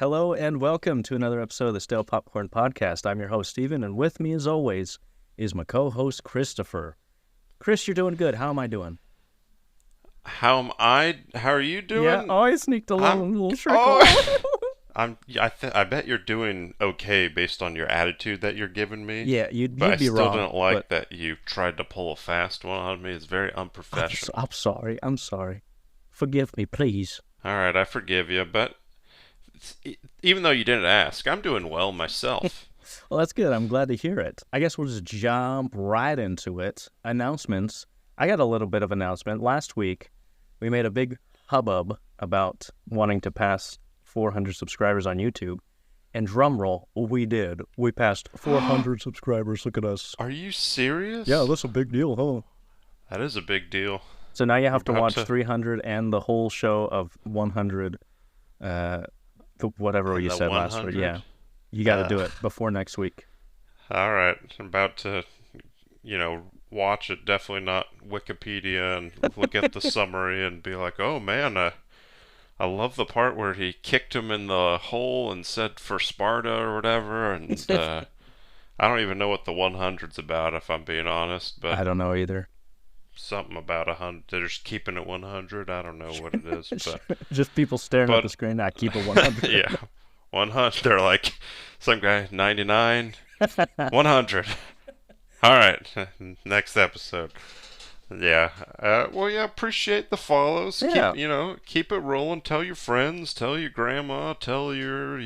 Hello and welcome to another episode of the Stale Popcorn Podcast. I'm your host, Steven, and with me, as always, is my co-host, Christopher. Chris, you're doing good. How am I doing? How am I? How are you doing? Yeah, I sneaked a little trickle. Oh, I bet you're doing okay based on your attitude that you're giving me. Yeah, you'd but be I still wrong, don't like but that you tried to pull a fast one on me. It's very unprofessional. I'm sorry. Forgive me, please. All right, I forgive you, but even though you didn't ask, I'm doing well myself. Well, that's good. I'm glad to hear it. I guess we'll just jump right into it. Announcements. I got a little bit of announcement. Last week, we made a big hubbub about wanting to pass 400 subscribers on YouTube. And drumroll, we did. We passed 400 subscribers. Look at us. Are you serious? Yeah, that's a big deal, huh? That is a big deal. So now you have to watch 300 and the whole show of 100, whatever you said last week. Yeah, you got to do it before next week. All right, I'm about to, watch it. Definitely not Wikipedia and look at the summary and be like, oh man, I love the part where he kicked him in the hole and said for Sparta or whatever. And I don't even know what the 100's about, if I'm being honest. But I don't know either. Something about 100. They're just keeping it 100. I don't know what it is. But just people staring at the screen. I keep it 100. Yeah, 100. They're like some guy 99, 100. All right, next episode. Yeah. Appreciate the follows. Yeah. Keep it rolling. Tell your friends. Tell your grandma. Tell your,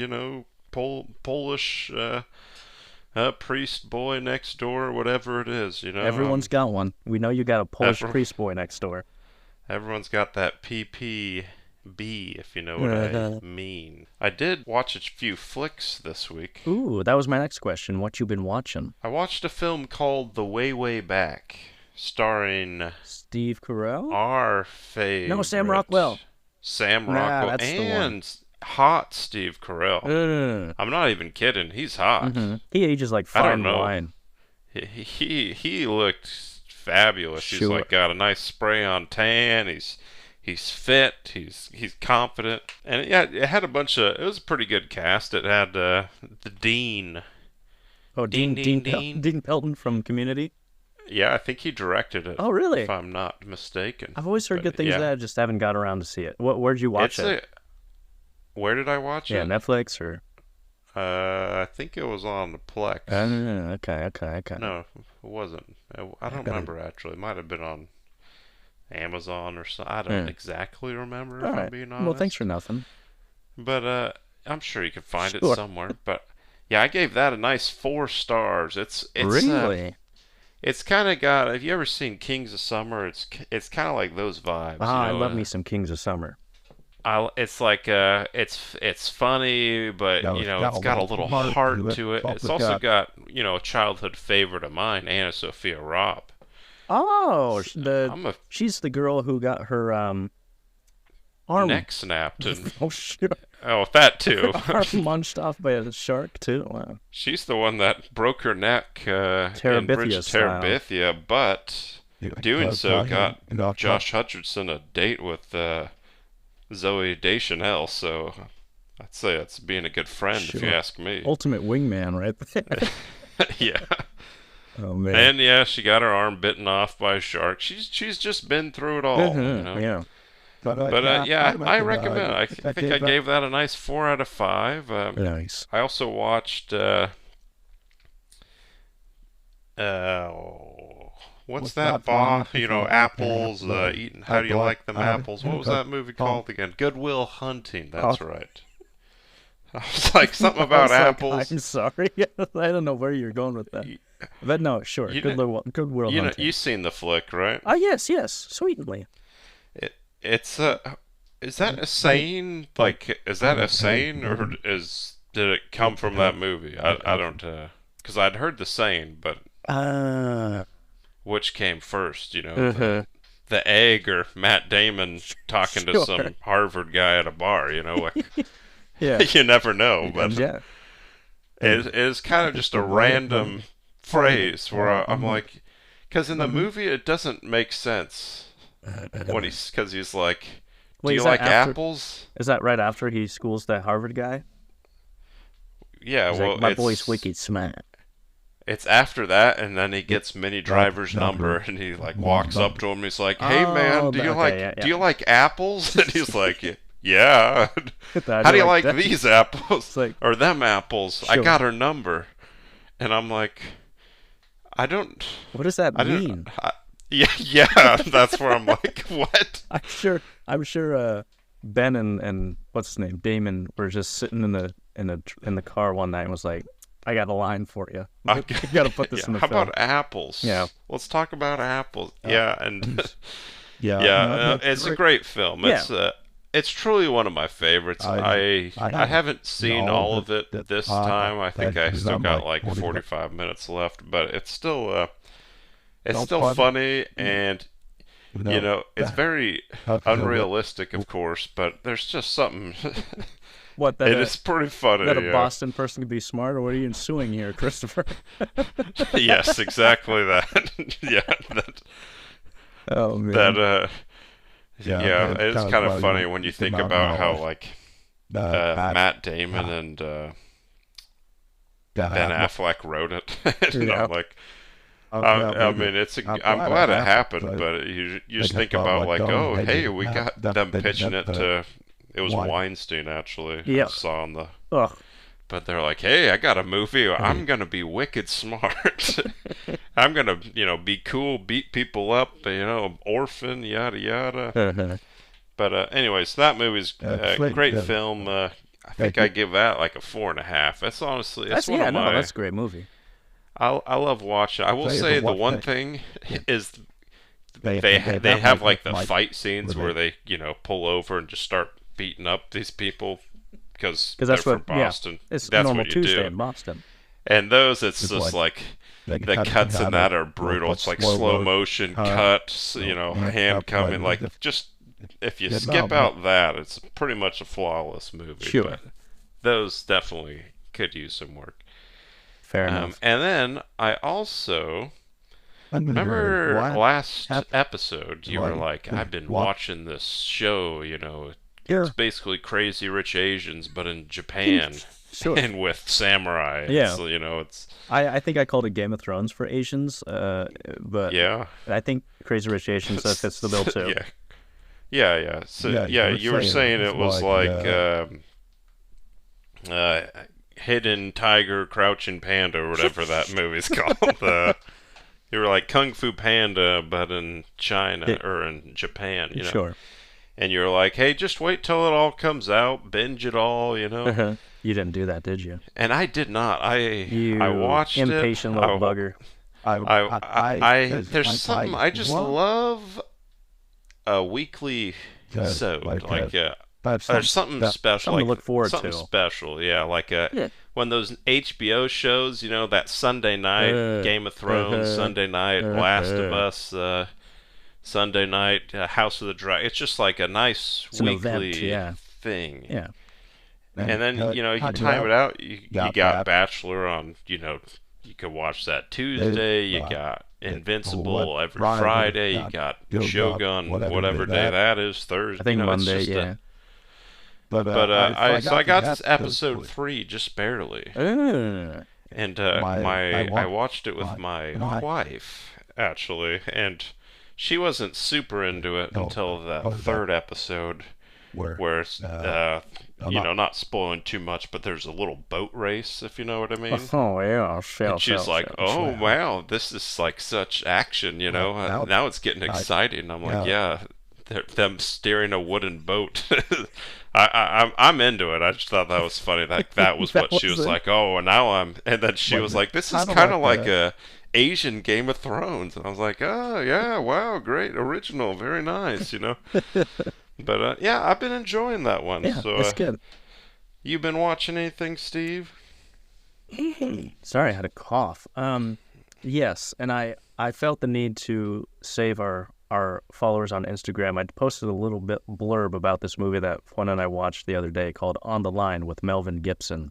Polish priest boy next door, whatever it is. Everyone's got one. We know you got a Polish priest boy next door. Everyone's got that PPB, if you know what I mean. I did watch a few flicks this week. Ooh, that was my next question. What you been watching? I watched a film called The Way, Way Back, starring Steve Carell? Our favorite. No, Sam Rockwell. Sam Rockwell that's and hot Steve Carell. I'm not even kidding. He's hot. Mm-hmm. He ages like fine wine. He looked fabulous. Sure. He's like got a nice spray on tan. He's fit. He's confident. And yeah, it had it was a pretty good cast. It had the Dean. Oh, Dean Pelton from Community. Yeah, I think he directed it. Oh, really? If I'm not mistaken. I've always heard good things that I just haven't got around to see it. Where'd you watch it? Where did I watch it? Yeah, Netflix or? I think it was on the Plex. Okay. No, it wasn't. I don't remember actually. It might have been on Amazon or something. I don't exactly remember if I'm being honest. Well, thanks for nothing. But I'm sure you could find it somewhere. But yeah, I gave that a nice 4 stars. It's really. It's kind of got. Have you ever seen Kings of Summer? It's kind of like those vibes. I love me some Kings of Summer. It's like it's funny, but it's got a little heart to it. It's also got a childhood favorite of mine, Anna Sophia Robb. Oh, she's the girl who got her arm neck snapped and oh shit. Oh, that too. Arm munched off by a shark too. Wow. She's the one that broke her neck in Terabithia, but doing so got Josh Hutcherson a date with Zoe Deschanel, so I'd say it's being a good friend if you ask me. Ultimate wingman right there. Yeah. Oh man. And yeah, she got her arm bitten off by a shark. She's just been through it all. Yeah. But I recommend it. I think I gave that a nice 4 out of 5. Nice. I also watched what's that? Apples. Eating. How do you like them apples? What was that movie called again? Good Will Hunting. That's right. I was like something about apples. I'm sorry. I don't know where you're going with that. But no, sure. Good Will Hunting. You've seen the flick, right? Oh yes, sweetly. It's is that a saying? Like, is that a saying, or did it come from that movie? I don't because I'd heard the saying, but which came first? The egg or Matt Damon talking to some Harvard guy at a bar. Yeah, you never know, but it is kind of just a random phrase where I'm like, because in the movie it doesn't make sense. Because he's like, do you like apples? Is that right after he schools that Harvard guy? yeah, He's well, like, my boy's wicked smart. it's after that, and then he gets Mini Driver's number, and he like walks up to him. He's like, "Hey man, Oh, okay, do you yeah. like apples?" And he's like, "Yeah." How How do you like that? these apples It's like, or them apples? I sure. got her number, and I'm like, I don't, What does that I don't. mean? Yeah, yeah. That's where I'm like, what? I'm sure. Ben and what's his name, Damon, were just sitting in the car one night and was like, "I got a line for you. You got to put this Yeah, in the how film." about apples? Yeah. Let's talk about apples. Yeah, and Yeah, yeah, no, it's a great film. It's truly one of my favorites. I haven't seen all of it this time. I think I still got like 45 minutes left, but it's still funny, and you know, it's very unrealistic, of course, but there's just something. What that It is pretty funny. that a yeah. Boston person could be smart, or what are you suing here, Christopher? Yes, exactly that. Yeah, Oh man. that Yeah, yeah, it's it's kinda kind of funny funny when when you you think think about about how how, like Matt Matt Damon and Ben Affleck wrote it. And Yeah. I'm like, I mean, I'm glad it happened, but you just think about like, oh, hey, we got them pitching it to. It was Weinstein actually. Yeah. I saw on the. Ugh. But they're like, hey, I got a movie. I'm gonna be wicked smart. I'm gonna, be cool, beat people up, orphan, yada yada. But anyways, that movie's a great film. I think I give that like a 4.5. That's honestly, that's one of my. That's a great movie. I love watching. I will say the one thing is They they have like the like, fight scenes where they pull over and just start beating up these people because they're that's from what Boston. it's That's normal what you Tuesday do. in Boston. And those, it's It's just like they the cuts in that are brutal. It's like slow motion cuts, hand coming. Like just if you skip out that, it's pretty much a flawless movie. Sure. But those definitely could use some work. Fair enough. And then I also remember last episode you were like, I've been watching this show, it's basically Crazy Rich Asians but in Japan. Sure. And with samurai. Yeah. So, it's I think I called it Game of Thrones for Asians, but yeah. I think Crazy Rich Asians fits the bill too. Yeah. So you were saying it was like Hidden Tiger, Crouching Panda, or whatever that movie's called. You were like Kung Fu Panda, but in China or in Japan, Sure. And you're like, hey, just wait till it all comes out, binge it all, You didn't do that, did you? And I did not. You I watched impatient it. little bugger. There's something I just love a weekly episode. There's something special. Something to look forward something to. Special, yeah. When those HBO shows, that Sunday night Game of Thrones, Sunday night Last of Us, Sunday night House of the Dragon. It's just like a nice weekly thing. Yeah. And then, you can time it out. You got Bachelor on, you could watch that Tuesday. You got Invincible every Friday. You got Shogun, whatever day that is, Thursday. I think Monday, yeah. But I got this episode 3 just barely. And I watched it with my wife, actually. And she wasn't super into it until the third episode. Where it's, not spoiling too much, but there's a little boat race, if you know what I mean. Oh, yeah. And she's like, wow, this is like such action, now it's getting exciting. I'm like, yeah, them steering a wooden boat. I'm into it. I just thought that was funny. That was what she was like, oh, and now and then she was like, this is kind of like a Asian Game of Thrones. And I was like, oh, yeah, wow, great, original, very nice, But I've been enjoying that one. Yeah, so it's good. You been watching anything, Steve? Sorry, I had a cough. Yes, and I felt the need to save our followers on Instagram. I posted a little bit blurb about this movie that Juan and I watched the other day called On the Line with Melvin Gibson.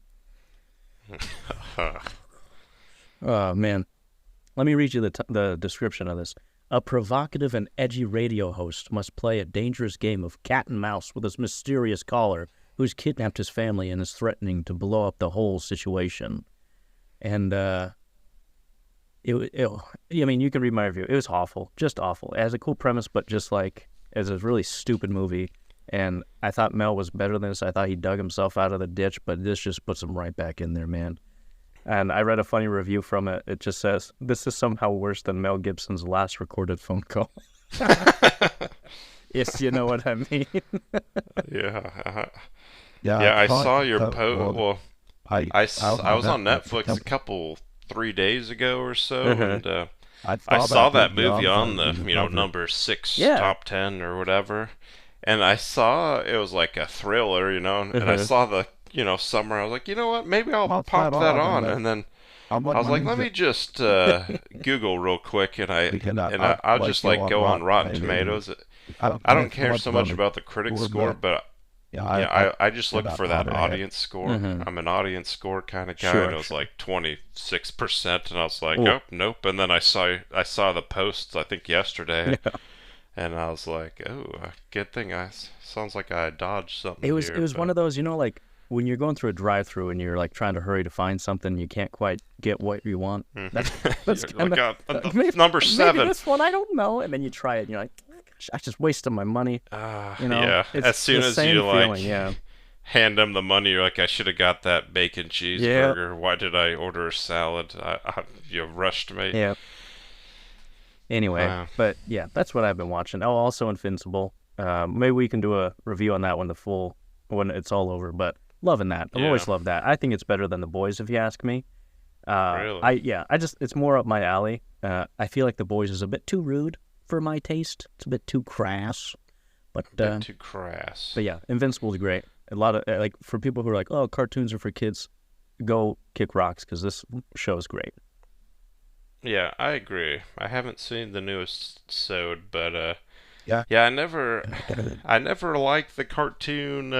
Oh, man. Let me read you the description of this. A provocative and edgy radio host must play a dangerous game of cat and mouse with his mysterious caller who's kidnapped his family and is threatening to blow up the whole situation. And I mean, you can read my review. It was awful, just awful. It has a cool premise, but just like, it's a really stupid movie. And I thought Mel was better than this. I thought he dug himself out of the ditch, but this just puts him right back in there, man. And I read a funny review from it. It just says, this is somehow worse than Mel Gibson's last recorded phone call. Yes, you know what I mean. Yeah. Yeah, I saw your post. Well, I I was on Netflix a 3 days ago or so, and I saw that movie on the number 6 top 10 or whatever, and I saw it was like a thriller, and I saw the summer. I was like, you know what, maybe I'll pop that on, and then I was like, let me just Google real quick, and I'll just like go on Rotten Tomatoes. I don't care so much about the critic score, but I just look for that audience score. I'm an audience score kind of guy, and it was like 26%, and I was like, oh, nope. And then I saw the posts, I think yesterday, and I was like, oh, good thing sounds like I dodged something. It was one of those, like when you're going through a drive-through and you're like trying to hurry to find something, you can't quite get what you want. That's kinda, number 7. Maybe this one, I don't know. And then you try it, and you're like, I just wasted my money. Yeah. As soon as you feeling, hand them the money, you're like, I should have got that bacon cheeseburger. Yeah. Why did I order a salad? You rushed me. Yeah. Anyway, but yeah, that's what I've been watching. Oh, also Invincible. Maybe we can do a review on that when it's all over. But loving that. I've always loved that. I think it's better than The Boys, if you ask me. Really? It's more up my alley. I feel like The Boys is a bit too rude for my taste. It's a bit too crass. But too crass. But yeah, Invincible's great. A lot of like for people who are like, oh, cartoons are for kids, go kick rocks because this show is great. Yeah, I agree. I haven't seen the newest episode, but yeah, I never liked the cartoon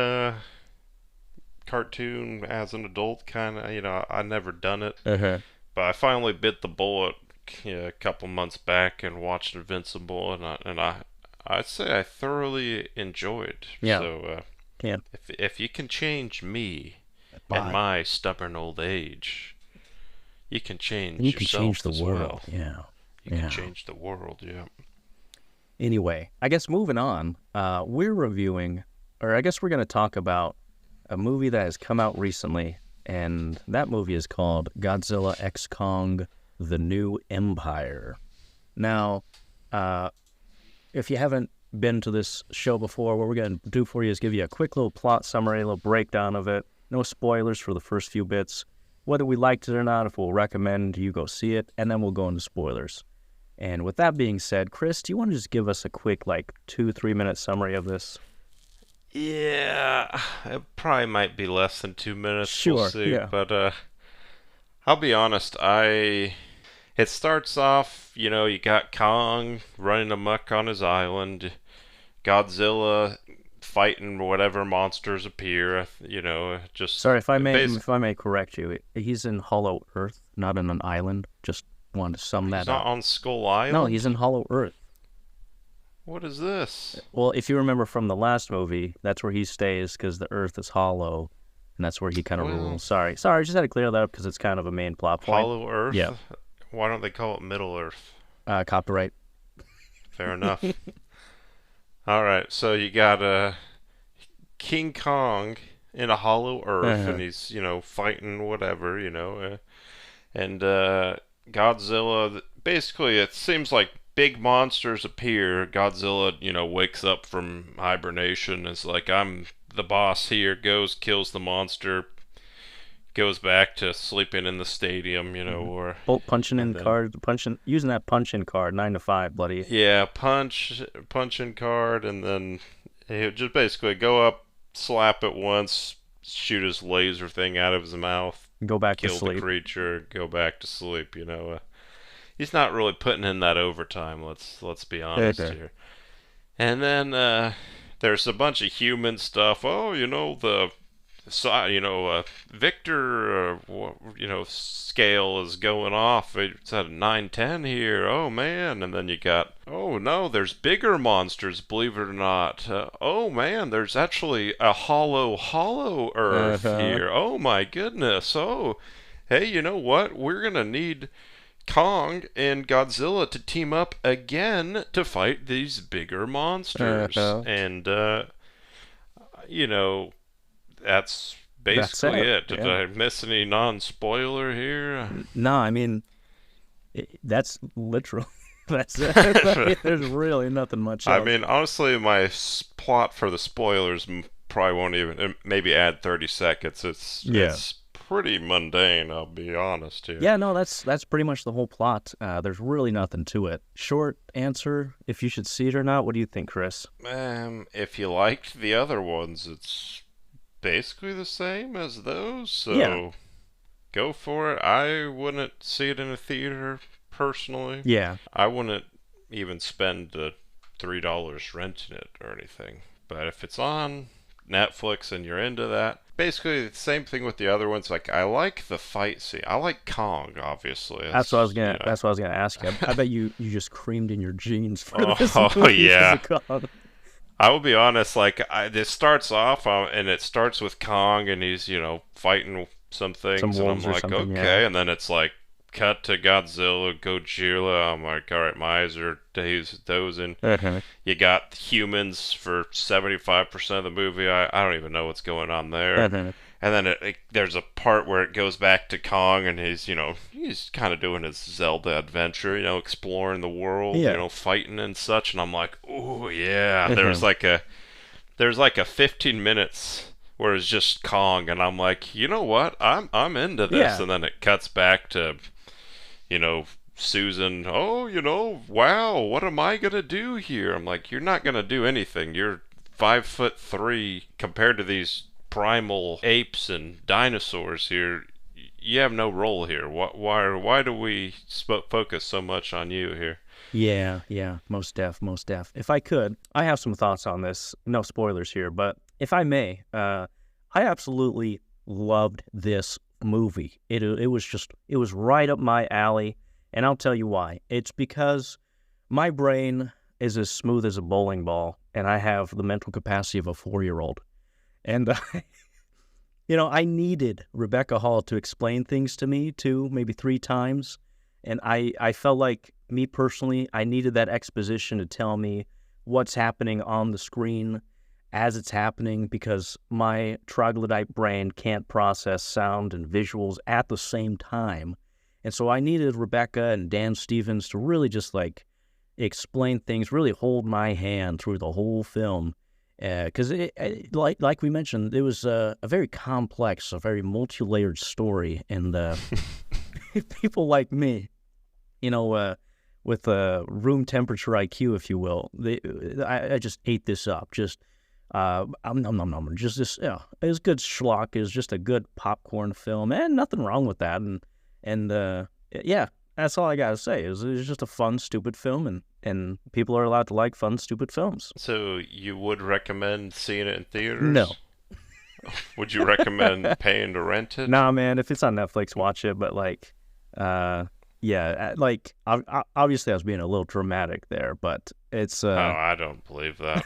as an adult kind of. I never done it, but I finally bit the bullet a couple months back and watched Invincible, and I'd say I thoroughly enjoyed. Yeah. So if you can change me and my stubborn old age, you can change yourself. You can change the world. Well. Yeah. You can change the world. Yeah. Anyway, I guess moving on, we're reviewing, or I guess we're going to talk about a movie that has come out recently, and that movie is called Godzilla x Kong: The New Empire. Now, if you haven't been to this show before, what we're going to do for you is give you a quick little plot summary, a little breakdown of it. No spoilers for the first few bits. Whether we liked it or not, if we'll recommend you go see it, and then we'll go into spoilers. And with that being said, Chris, do you want to just give us a quick, 2-3 minute summary of this? Yeah, it probably might be less than 2 minutes. Sure, we'll see. Yeah. But I'll be honest, it starts off, you got Kong running amok on his island, Godzilla fighting whatever monsters appear, just... Sorry, if I may correct you, he's in Hollow Earth, not in an island. Just wanted to sum that up. He's not on Skull Island? No, he's in Hollow Earth. What is this? Well, if you remember from the last movie, that's where he stays because the Earth is hollow, and that's where he kind of rules. Sorry, I just had to clear that up because it's kind of a main plot point. Hollow Earth? Yeah. Why don't they call it Middle Earth? Copyright. Fair enough. All right, so you got King Kong in a hollow Earth, and he's fighting whatever, and Godzilla. Basically, it seems like big monsters appear. Godzilla, wakes up from hibernation. Is like, I'm the boss here. Goes, kills the monster. Goes back to sleeping in the stadium, or punching using that punch-in card, 9 to 5, bloody. Yeah, punch-in card, and then he'll just basically go up, slap it once, shoot his laser thing out of his mouth, go back to sleep, kill the creature, go back to sleep. He's not really putting in that overtime. Let's be honest here. And then there's a bunch of human stuff. Oh, so Victor, scale is going off. It's at a 910 here. Oh man! And then you got, oh no, there's bigger monsters. Believe it or not. Oh man, there's actually a hollow Earth here. Oh my goodness. Oh, hey, you know what? We're gonna need Kong and Godzilla to team up again to fight these bigger monsters. And that's basically it. Did I miss any non-spoiler here? No, I mean, that's literal. That's it. There's really nothing much else. I mean, honestly, my plot for the spoilers probably won't even, maybe add 30 seconds. It's pretty mundane, I'll be honest here. Yeah, no, that's pretty much the whole plot. There's really nothing to it. Short answer, if you should see it or not, what do you think, Chris? If you liked the other ones, it's basically the same as those, so go for it. I wouldn't see it in a theater, personally. Yeah. I wouldn't even spend the $3 renting it or anything. But if it's on Netflix and you're into that, basically the same thing with the other ones. Like, I like the fight scene. I like Kong, obviously. That's what I was gonna ask you. I bet you just creamed in your jeans for this movie. Oh yeah. I will be honest. Like, this starts off and it starts with Kong and he's fighting some things, and I'm like, okay, and then it's like cut to Godzilla. I'm like, all right, my eyes are dozing. You got humans for 75% of the movie. I don't even know what's going on there. And then there's a part where it goes back to Kong, and he's kind of doing his Zelda adventure, exploring the world, fighting and such. And I'm like, oh yeah. There's like a 15 minutes where it's just Kong, and I'm like, you know what? I'm into this. Yeah. And then it cuts back to, Susan. Oh, wow. What am I gonna do here? I'm like, you're not gonna do anything. You're 5'3" compared to these primal apes and dinosaurs here. You have no role here. Why do we focus so much on you here? Yeah, most def. If I could, I have some thoughts on this. No spoilers here, but if I may, I absolutely loved this movie. It was right up my alley, and I'll tell you why. It's because my brain is as smooth as a bowling ball, and I have the mental capacity of a 4-year-old. And, I needed Rebecca Hall to explain things to me 2, maybe 3 times. And I felt like, me personally, I needed that exposition to tell me what's happening on the screen as it's happening, because my troglodyte brain can't process sound and visuals at the same time. And so I needed Rebecca and Dan Stevens to really just, explain things, really hold my hand through the whole film. Because, like we mentioned, it was a very complex, a very multi-layered story, and people like me, with a room temperature IQ, if you will, I just ate this up. Just, just this, it was good schlock. It was just a good popcorn film, and nothing wrong with that. And that's all I gotta say. It was just a fun, stupid film, and people are allowed to like fun, stupid films. So you would recommend seeing it in theaters? No. Would you recommend paying to rent it? Nah, man. If it's on Netflix, watch it. But obviously I was being a little dramatic there, but it's. Oh, I don't believe that.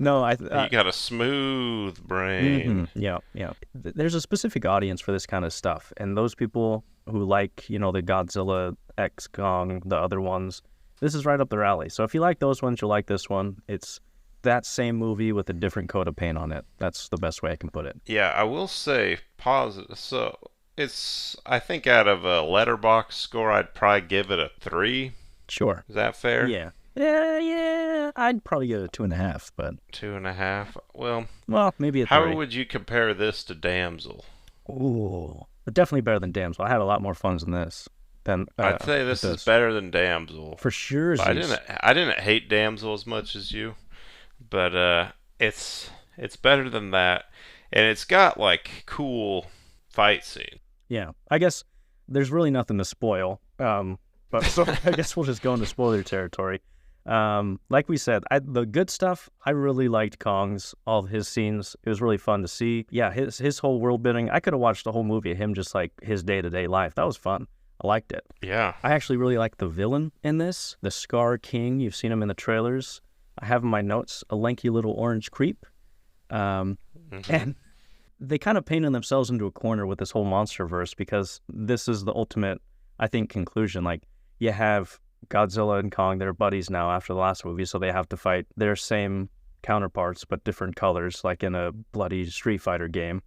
No, you got a smooth brain. Mm-hmm. Yeah. There's a specific audience for this kind of stuff, and those people who like, the Godzilla, X Kong, the other ones, this is right up their alley. So if you like those ones, you'll like this one. It's that same movie with a different coat of paint on it. That's the best way I can put it. Yeah, I will say positive. So it's, I think out of a Letterboxd score, I'd probably give it a 3. Sure. Is that fair? Yeah. Yeah. I'd probably give it a 2.5, but 2.5. Well, maybe a 3. How would you compare this to Damsel? Ooh, definitely better than Damsel. I had a lot more fun than this. I'd say this is better than Damsel for sure. I didn't hate Damsel as much as you, but it's better than that, and it's got cool fight scene. Yeah, I guess there's really nothing to spoil. But so I guess we'll just go into spoiler territory. Like we said, the good stuff, I really liked Kong's, all of his scenes. It was really fun to see. Yeah, his whole world building. I could have watched the whole movie of him just like his day-to-day life. That was fun. I liked it. Yeah. I actually really like the villain in this, the Scar King. You've seen him in the trailers. I have in my notes a lanky little orange creep. And they kind of painted themselves into a corner with this whole monster verse because this is the ultimate, I think, conclusion. Like, you have Godzilla and Kong, they're buddies now after the last movie, so they have to fight their same counterparts but different colors, like in a bloody Street Fighter game.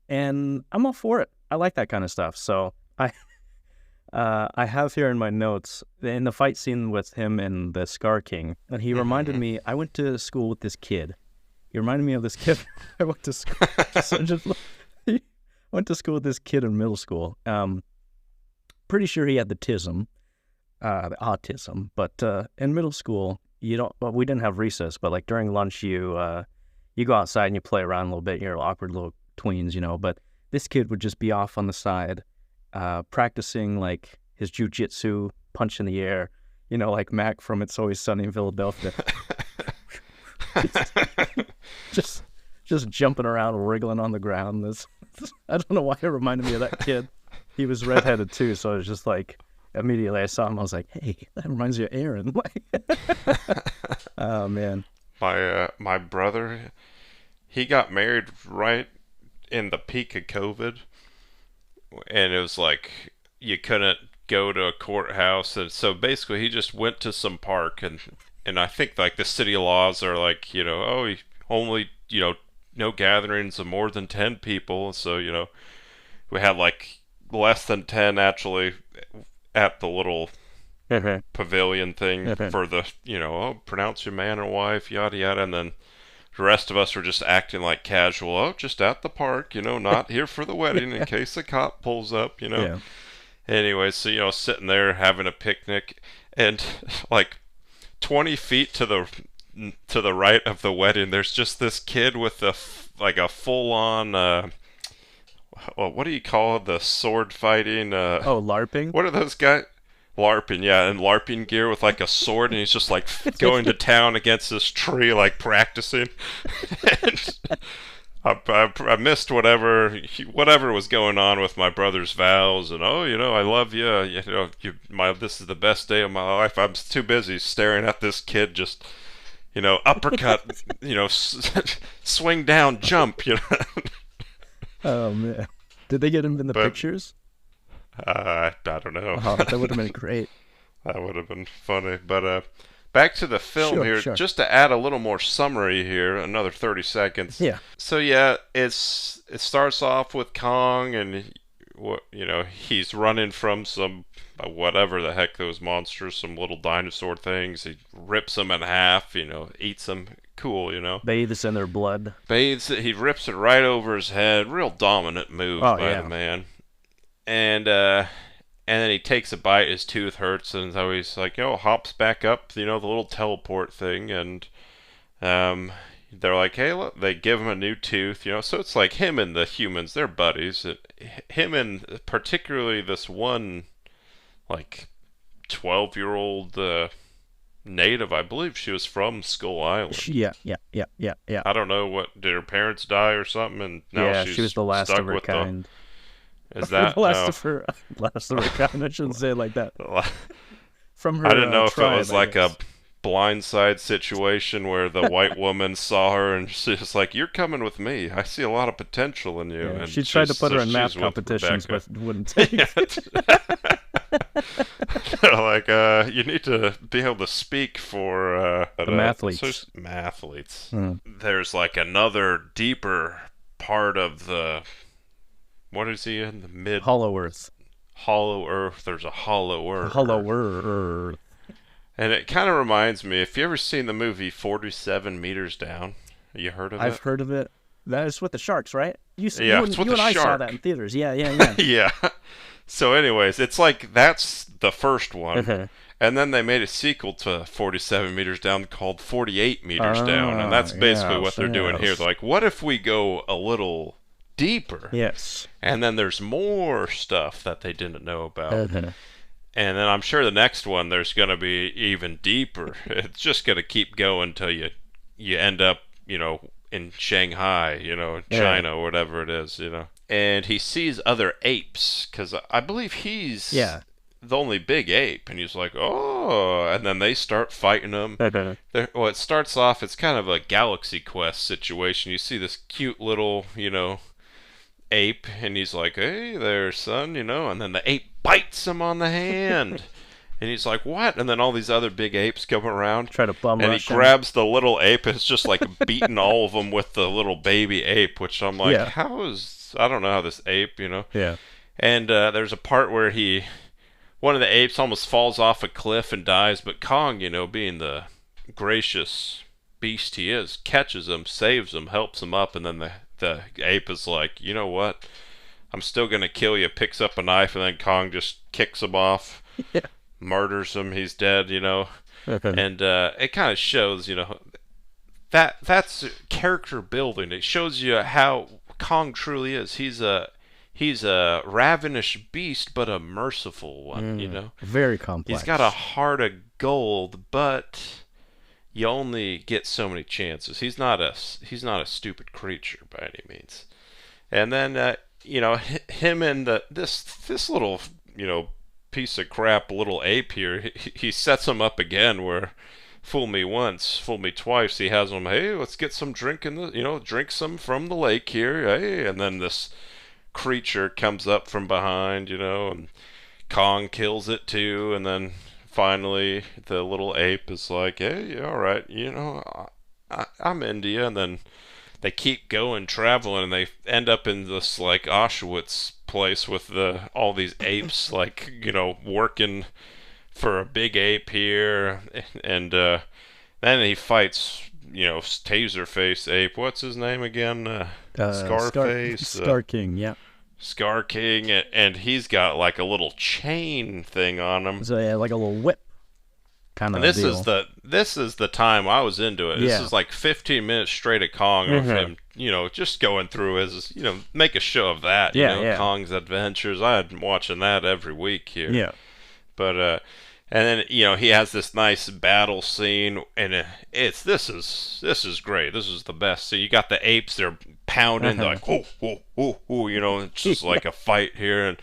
And I'm all for it. I like that kind of stuff. So I have here in my notes, in the fight scene with him and the Scar King, and he reminded me, I went to school with this kid. He reminded me of this kid. I went to school. Went to school with this kid in middle school. Pretty sure he had the autism. But in middle school, you don't. Well, we didn't have recess, but like during lunch, you go outside and you play around a little bit. You're awkward little tweens, But this kid would just be off on the side, practicing like his jujitsu, punch in the air. Like Mac from It's Always Sunny in Philadelphia. just jumping around, wriggling on the ground. I don't know why it reminded me of that kid. He was redheaded too, so I was just like, immediately I saw him, I was like, hey, that reminds me of Aaron. Oh man. My brother, he got married right in the peak of COVID, and it was like you couldn't go to a courthouse, and so basically he just went to some park, and I think like the city laws are like, only, no gatherings of more than 10 people. So, we had like less than 10 actually at the little pavilion thing for the, pronounce your man and wife, yada yada. And then the rest of us were just acting like casual, just at the park, not here for the wedding in case a cop pulls up, Yeah. Anyway, so, sitting there having a picnic, and like 20 feet to the right of the wedding, there's just this kid with a full-on what do you call it? The sword fighting LARPing? What are those guys? LARPing, yeah, and LARPing gear with like a sword, and he's just like going to town against this tree, like practicing. And I missed whatever was going on with my brother's vows, and I love you. This is the best day of my life. I'm too busy staring at this kid just, uppercut, swing down, jump. Oh man, did they get him in the pictures? I don't know. Oh, that would have been great. That would have been funny, but back to the film here, sure. just to add a little more summary here, another 30 seconds. Yeah. So yeah, it starts off with Kong, and he's running from some whatever the heck those monsters, some little dinosaur things. He rips them in half, eats them. Cool, Bathes in their blood. He rips it right over his head. Real dominant move by the man. And then he takes a bite, his tooth hurts, and so he's like, hops back up, the little teleport thing, and they're like, hey, look, they give him a new tooth, so it's like him and the humans, they're buddies. Him and particularly this one, like, 12-year-old native, I believe she was from Skull Island. Yeah. I don't know, did her parents die or something, and now she was the last stuck of her with kind. Is that last of her kind? I shouldn't say it like that. From her, I didn't know if tribe, it was like a blindside situation where the white woman saw her and she's like, "You're coming with me. I see a lot of potential in you." Yeah, and she tried to put her in math competitions, but wouldn't take it. Like, you need to be able to speak for the mathletes. Mathletes. There's like another deeper part of the. What is he in the mid? Hollow Earth. Hollow Earth. There's a Hollow Earth. Hollow Earth. And it kind of reminds me, if you ever seen the movie 47 Meters Down, you heard of it? I've heard of it. That is with the sharks, right? It's with you and I saw that in theaters. Yeah. Yeah. So anyways, it's like that's the first one. And then they made a sequel to 47 Meters Down called 48 Meters Down. And that's basically what they're doing here. They're like, what if we go a little deeper? Yes. And then there's more stuff that they didn't know about. And then I'm sure the next one there's going to be even deeper. It's just going to keep going until you end up, in Shanghai, in China, or whatever it is, And he sees other apes because I believe he's the only big ape, and he's like, oh, and then they start fighting him. Well, it starts off, it's kind of a Galaxy Quest situation. You see this cute little, ape, and he's like, hey there, son, and then the ape bites him on the hand. And he's like, what? And then all these other big apes come around. Try to bum and rush he him. grabs the little ape, and it's just like beating all of them with the little baby ape, which I'm like, I don't know how this ape, Yeah. And there's a part where one of the apes almost falls off a cliff and dies, but Kong, being the gracious beast he is, catches him, saves him, helps him up, and then the ape is like, you know what? I'm still gonna kill you. Picks up a knife, and then Kong just kicks him off, murders him. He's dead, And it kind of shows, that's character building. It shows you how Kong truly is. He's a ravenous beast, but a merciful one. Very complex. He's got a heart of gold, but you only get so many chances. He's not a stupid creature by any means. And then him and this little piece of crap little ape here, he sets him up again where fool me once, fool me twice. He has him, hey, let's get some drink drink some from the lake here, hey, and then this creature comes up from behind, and Kong kills it too, and then finally the little ape is like, hey, all right, I'm India, and then they keep going, traveling, and they end up in this like Auschwitz place with all these apes, like, working for a big ape here, and then he fights, Taserface ape. What's his name again? Scarface. Scar King, yeah. Scar King, and he's got like a little chain thing on him. So like a little whip kind of deal. This is the time I was into it. This is like 15 minutes straight of Kong of him, just going through his, make a show of that. Kong's adventures. I'm watching that every week here. Yeah. But and then he has this nice battle scene, and this is great. This is the best. So you got the apes, they're pounding, they're like it's just like a fight here,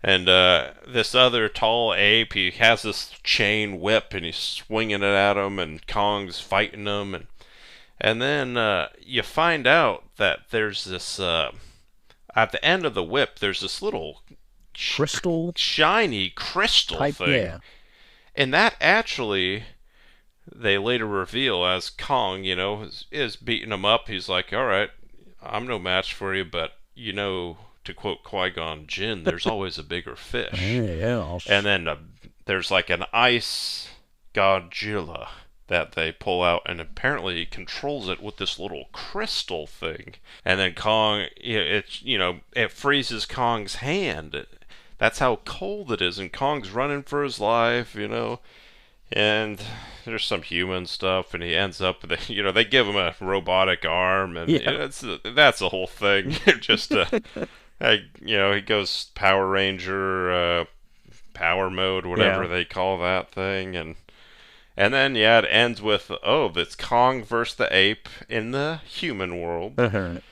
and this other tall ape, he has this chain whip, and he's swinging it at him, and Kong's fighting him, and then you find out that there's this at the end of the whip, there's this little crystal, shiny crystal type thing. Yeah. And that actually, they later reveal as Kong, is beating him up. He's like, all right, I'm no match for you, but, to quote Qui-Gon Jinn, there's always a bigger fish. Yeah. And then there's like an ice Godzilla that they pull out, and apparently he controls it with this little crystal thing. And then Kong, it freezes Kong's hand. That's how cold it is, and Kong's running for his life, and there's some human stuff, and he ends up with they give him a robotic arm, and that's the whole thing. Just he goes Power Ranger, power mode, whatever they call that thing, and then it ends with it's Kong versus the ape in the human world, and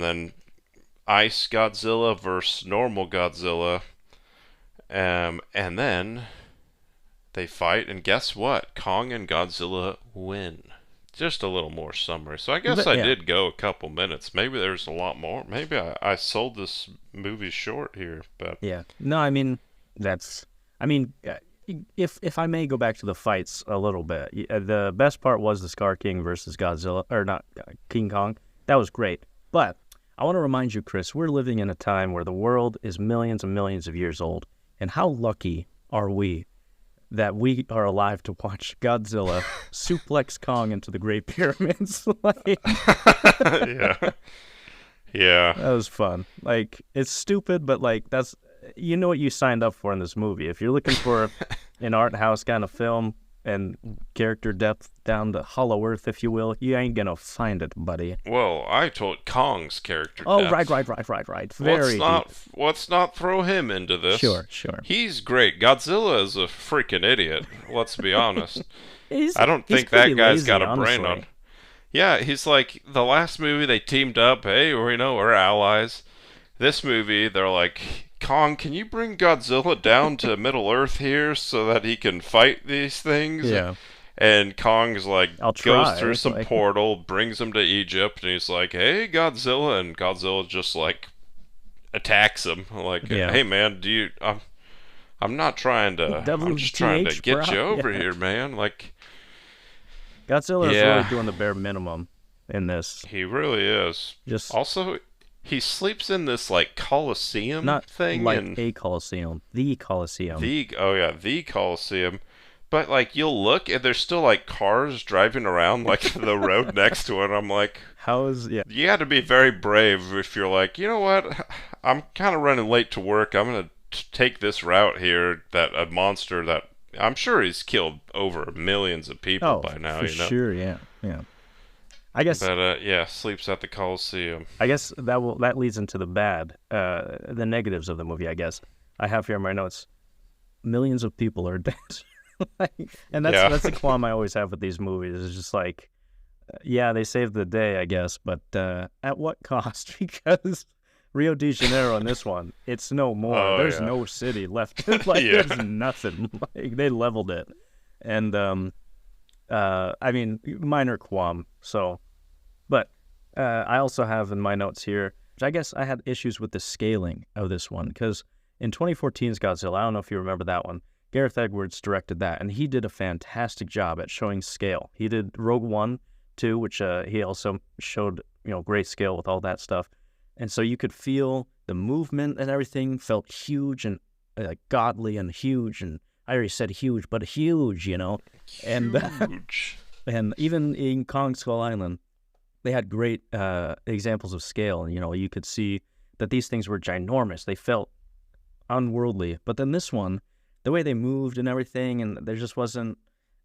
then Ice Godzilla versus normal Godzilla. And then they fight, and guess what? Kong and Godzilla win. Just a little more summary. So I guess I did go a couple minutes. Maybe there's a lot more. Maybe I sold this movie short here, but yeah. No, I mean if I may go back to the fights a little bit, the best part was the Scar King versus Godzilla, or not King Kong. That was great, but I want to remind you, Chris, we're living in a time where the world is millions and millions of years old. And how lucky are we that we are alive to watch Godzilla suplex Kong into the Great Pyramids? Yeah. That was fun. Like, it's stupid, but like that's what you signed up for in this movie. If you're looking for an art house kind of film, and character depth down to Hollow Earth, if you will, you ain't gonna find it, buddy. Well, I told Kong's character Oh, depth. right. Very deep. Let's not throw him into this. Sure. He's great. Godzilla is a freaking idiot. Let's be honest. I don't he's think that pretty guy's lazy, got a honestly. brain on. Yeah, he's like the last movie they teamed up. Hey, we're allies. This movie, they're like, Kong, can you bring Godzilla down to Middle Earth here so that he can fight these things? Yeah. And Kong's like, I'll try. goes through some Like- portal, brings him to Egypt, and he's like, hey, Godzilla. And Godzilla just like attacks him. Like, Yeah. hey, man, I'm not trying to, I'm just trying to WTH, get bro. you over Yeah. here, man. Like, Godzilla is Yeah. really doing the bare minimum in this. he really is. Just Also, he sleeps in this like Coliseum not thing, like and a Coliseum, the Coliseum. the Coliseum. But like you'll look and there's still like cars driving around like the road next to it. I'm like, How is you got to be very brave if you're like, you know what, I'm kind of running late to work. I'm gonna take this route here. That a monster that I'm sure he's killed over millions of people by now. for You know, sure, yeah. I guess but yeah, sleeps at the Coliseum. that leads into the bad, the negatives of the movie. I guess I have here in my notes. Millions of people are dead, and that's the qualm I always have with these movies. It's just like, yeah, they saved the day, I guess, but at what cost? Because Rio de Janeiro in this one, it's no more. Oh, There's yeah. no city left. Like Yeah. there's nothing. Like they leveled it, and I mean, minor qualm. So, but I also have in my notes here, which I guess I had issues with the scaling of this one because in 2014's Godzilla, I don't know if you remember that one. Gareth Edwards directed that, and he did a fantastic job at showing scale. He did Rogue One too, which he also showed, great scale with all that stuff. And so you could feel the movement and everything felt huge and godly and huge. And I already said huge, but huge, And Huge. and even in Kong Skull Island, they had great examples of scale. And, you could see that these things were ginormous. They felt unworldly. But then this one, the way they moved and everything, and it just wasn't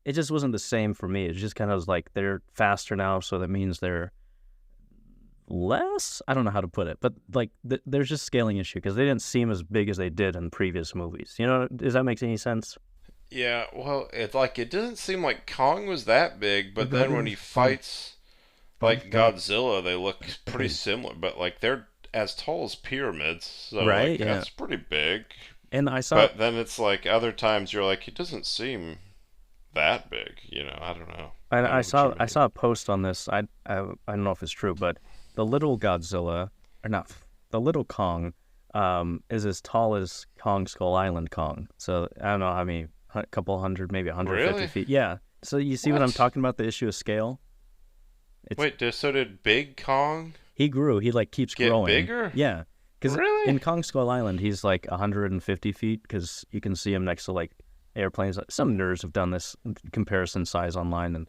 the same for me. It just kind of was like they're faster now, so that means they're less? I don't know how to put it. But, like, there's just scaling issue because they didn't seem as big as they did in previous movies. Does that make any sense? Yeah, well, it doesn't seem like Kong was that big, but then when he fights like Godzilla, they look pretty similar, but like they're as tall as pyramids, so Right, like, yeah. that's pretty big. And I saw But then it's like other times you're like, it doesn't seem that big, I don't know. I saw what you a post on this. I don't know if it's true, but the little Godzilla, or not, the little Kong, is as tall as Kong Skull Island Kong. So I don't know how many, a couple hundred, maybe 150 Really? feet. Yeah. So you see what I'm What? talking about? The issue of scale. Wait, so did Big Kong? He grew. He keeps Get growing. bigger? Yeah. Because Really? in Kong Skull Island, he's 150 feet because you can see him next to airplanes. Some nerds have done this comparison size online,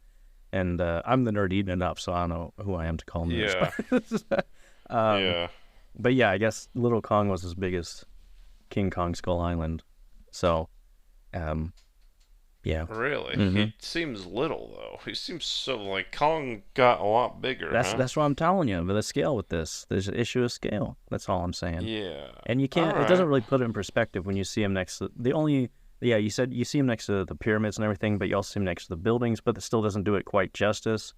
and I'm the nerd eating it up, so I don't know who I am to call him nerds. Yeah. Yeah. But yeah, I guess Little Kong was as big as King Kong Skull Island. So, yeah. Really? Mhm. He seems little though. He seems so Kong got a lot bigger. That's what I'm telling you. But the scale with this, there's an issue of scale. That's all I'm saying. Yeah. And you can't. All It doesn't right. really put it in perspective when you see him next to the only. Yeah, you said you see him next to the pyramids and everything, but you also see him next to the buildings. But it still doesn't do it quite justice.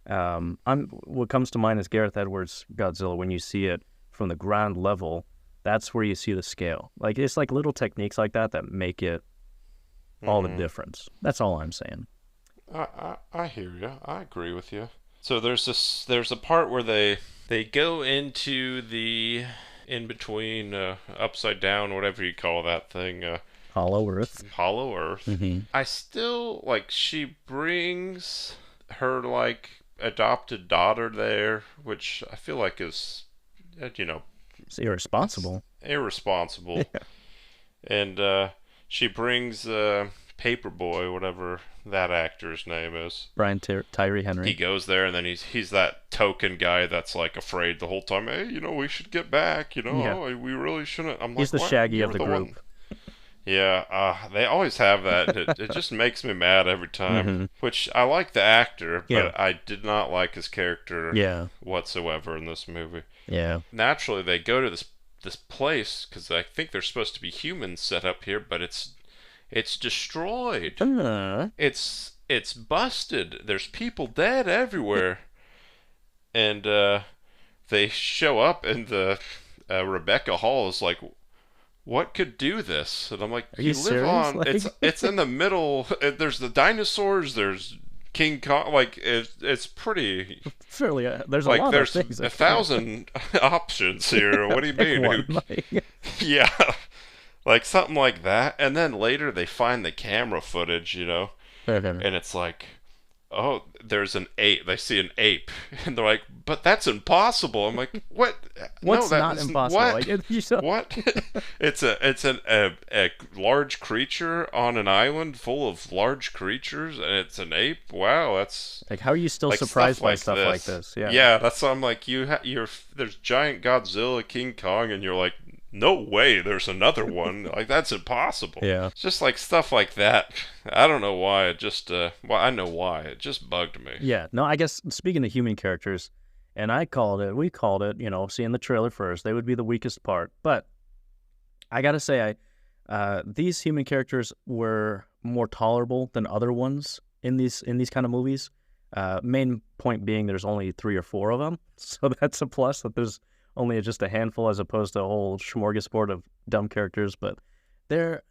What comes to mind is Gareth Edwards' Godzilla. When you see it from the ground level, that's where you see the scale. It's little techniques like that make it all the difference. That's all I'm saying. I hear you. I agree with you. So there's a part where they go into the in between upside down, whatever you call that thing, Hollow Earth. Hollow Earth. Mm-hmm. I still she brings her adopted daughter there, which I feel like is It's irresponsible. irresponsible. Yeah. And she brings Paperboy, whatever that actor's name is. Brian Tyree Henry. He goes there, and then he's that token guy that's afraid the whole time. Hey, we should get back. Yeah. Oh, we really shouldn't. I'm He's like, the what? Shaggy You're of the one- group. Yeah, they always have that. It just makes me mad every time. Hmm. Which I like the actor, Yeah, but I did not like his character yeah, whatsoever in this movie. yeah. Naturally, they go to this place because I think there's supposed to be humans set up here, but it's destroyed. Uh, It's busted. There's people dead everywhere, and they show up, and the Rebecca Hall is like, what could do this? And I'm like, are you you live serious? on. Like, It's in the middle. There's the dinosaurs. There's King Kong. Like it's pretty. surely there's a Like lot of there's things a that could happen. thousand options here. What do you Pick mean? one. Like, Yeah, like something like that. And then later they find the camera footage, and it's like, oh, there's an ape. They see an ape, and they're like, but that's impossible. I'm like, what? No, what's that not isn't. impossible? What? Like, you saw, What? It's a large creature on an island full of large creatures, and it's an ape. Wow, that's like, how are you still like surprised by like stuff like this? Yeah. Yeah, that's why I'm like, you're there's giant Godzilla, King Kong, and you're like, no way, there's another one. Like that's impossible. Yeah. It's just like stuff like that. I don't know why. It just well, I know why. It just bugged me. Yeah. No, I guess speaking of human characters, and we called it, seeing the trailer first, they would be the weakest part. But I gotta say, these human characters were more tolerable than other ones in these kind of movies. Main point being, there's only 3 or 4 of them, so that's a plus. That there's only just a handful as opposed to a whole smorgasbord of dumb characters. But they're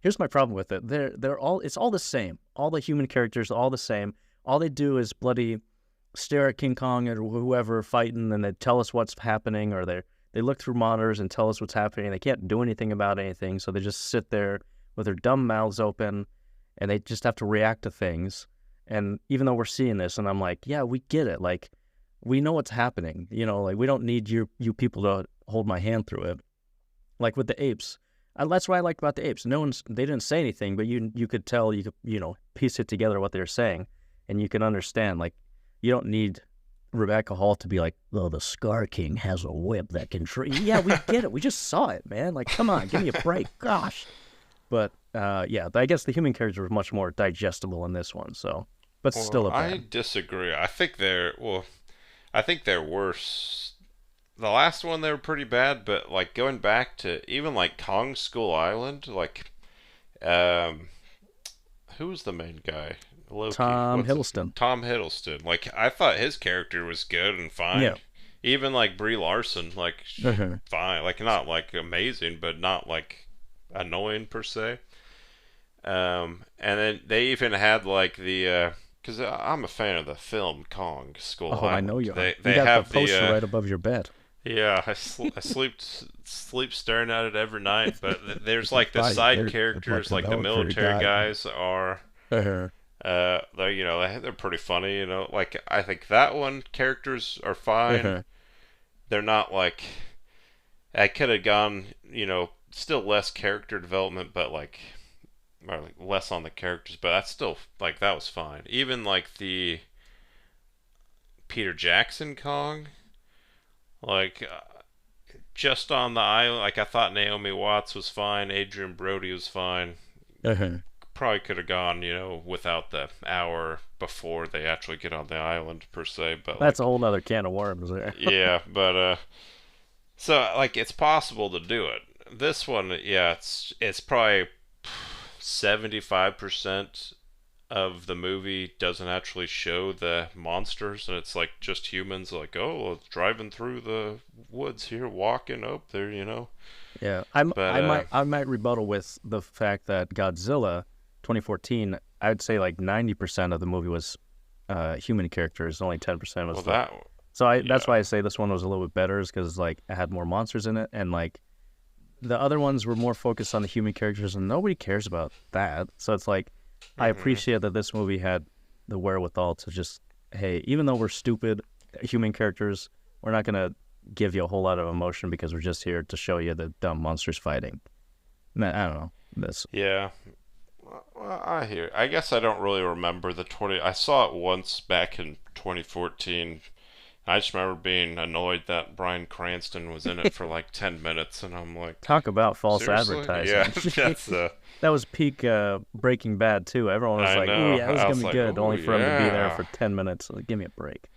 here's my problem with it. It's all the same. All the human characters are all the same. All they do is bloody stare at King Kong or whoever fighting, and they tell us what's happening, or they look through monitors and tell us what's happening. They can't do anything about anything, so they just sit there with their dumb mouths open, and they just have to react to things. And even though we're seeing this, and I'm like, yeah, we get it. Like, we know what's happening. Like, we don't need you people to hold my hand through it. Like with the apes, that's what I liked about the apes. They didn't say anything, but you could tell, you could piece it together what they were saying, and you can understand. Like, you don't need Rebecca Hall to be like, well, the Scar King has a whip that can yeah, we get it. We just saw it, man. Like, come on, give me a break. Gosh. But yeah, I guess the human characters were much more digestible in this one. So, but still Well, a I bad. disagree. I think they're worse. The last one they were pretty bad, but like going back to even like Kong School Island, like um who was the main guy? Loki. Tom What's his Hiddleston. Tom Hiddleston. Like I thought his character was good and fine. Yeah. Even like Brie Larson, like Uh-huh. fine. Like not like amazing, but not like annoying per se. And then they even had like the because I'm a fan of the film Kong Skull Oh, I know Island. you are. They You got the have poster the right above your bed. yeah, I sleep staring at it every night. But there's like the Right, side they're like characters, the like the military military guy. guys are Uh-huh. they're pretty funny. Like I think that one characters are fine. Uh-huh. They're not like I could have gone still less character development, but like or like less on the characters, but that's still like that was fine. Even like the Peter Jackson Kong, like just on the island, like I thought Naomi Watts was fine, Adrian Brody was fine. Uh-huh. Probably could have gone, without the hour before they actually get on the island per se, but That's a like whole nother can of worms there. yeah, but so like it's possible to do it. This one, yeah, it's probably 75% of the movie doesn't actually show the monsters, and it's like just humans like, oh, driving through the woods here, walking up there. Yeah, I'm, But I might I might rebuttal with the fact that Godzilla 2014, I'd say like 90% of the movie was human characters, only 10% was well the. that So that's yeah. why I say this one was a little bit better, is because like it had more monsters in it, and like the other ones were more focused on the human characters, and nobody cares about that. So it's like I hmm appreciate that this movie had the wherewithal to just, hey, even though we're stupid human characters, we're not gonna give you a whole lot of emotion because we're just here to show you the dumb monsters fighting. Man, I don't know this. Yeah. Well, I hear. I guess I don't really remember the 20. I saw it once back in 2014, I just remember being annoyed that Bryan Cranston was in it for like 10 minutes, and I'm like, Talk about false seriously? advertising. Yeah, that's That was peak Breaking Bad too. Everyone was I like, "Ooh, know. yeah, this is I gonna was be like, good," oh only for him to be there yeah. for 10 minutes. Like, give me a break.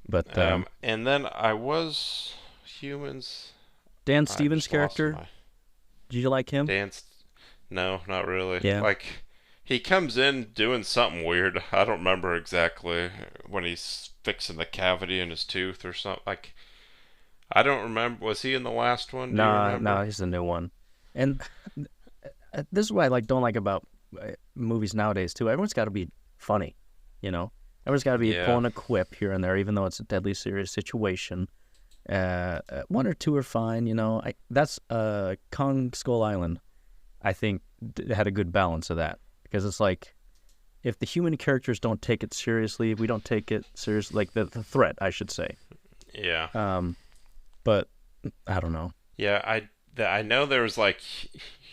But And then I was humans. Dan I Stevens' just lost character, my did you like him? dance. No, not really. Yeah. Like, he comes in doing something weird. I don't remember exactly when he's fixing the cavity in his tooth or something. Like, I don't remember. Was he in the last one? Do you Nah, remember? he's the new one. And this is what I don't like about movies nowadays too. Everyone's got to be funny, you know. Everyone's got to be Yeah. pulling a quip here and there, even though it's a deadly serious situation. One or two are fine, you know. That's Kong Skull Island. I think had a good balance of that because it's like if the human characters don't take it seriously, we don't take it seriously. Like the threat, I should say. Yeah. But I don't know. Yeah, I know there was like,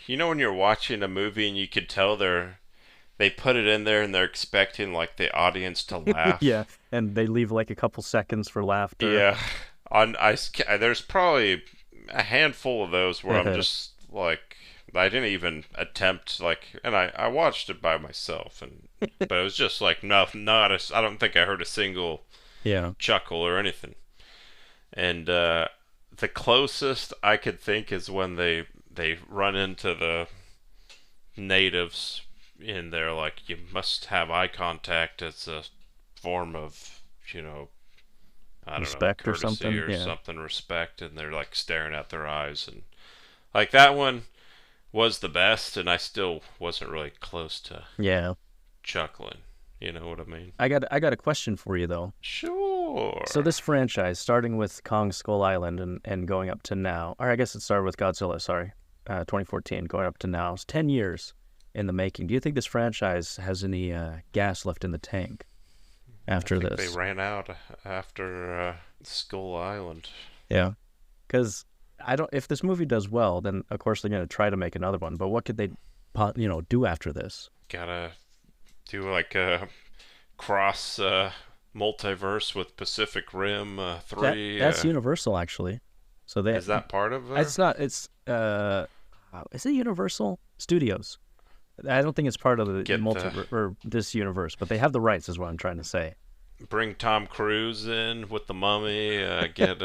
when you're watching a movie and you could tell they put it in there and they're expecting like the audience to laugh. Yeah, and they leave like a couple seconds for laughter. Yeah. There's probably a handful of those where I'm just like, I didn't even attempt and I watched it by myself, but it was just like I don't think I heard a single Yeah. chuckle or anything. And the closest I could think is when they run into the natives in there, like, you must have eye contact as a form of, I don't know, Respect or courtesy something, or yeah. something, respect, and they're like staring at their eyes, and like that one was the best, and I still wasn't really close to Yeah. chuckling. You know what I mean? I got a question for you though. Sure. So this franchise, starting with Kong Skull Island and going up to now, or I guess it started with Godzilla, sorry, 2014, going up to now. It's 10 years in the making. Do you think this franchise has any gas left in the tank after I think this? they ran out after Skull Island. Yeah. Because if this movie does well, then of course they're going to try to make another one. But what could they, do after this? Gotta do like a cross multiverse with Pacific Rim 3. That's Universal, actually. So is that part of it? It's not. Is it Universal Studios? I don't think it's part of the multiverse or this universe, but they have the rights, is what I'm trying to say. Bring Tom Cruise in with the Mummy. Get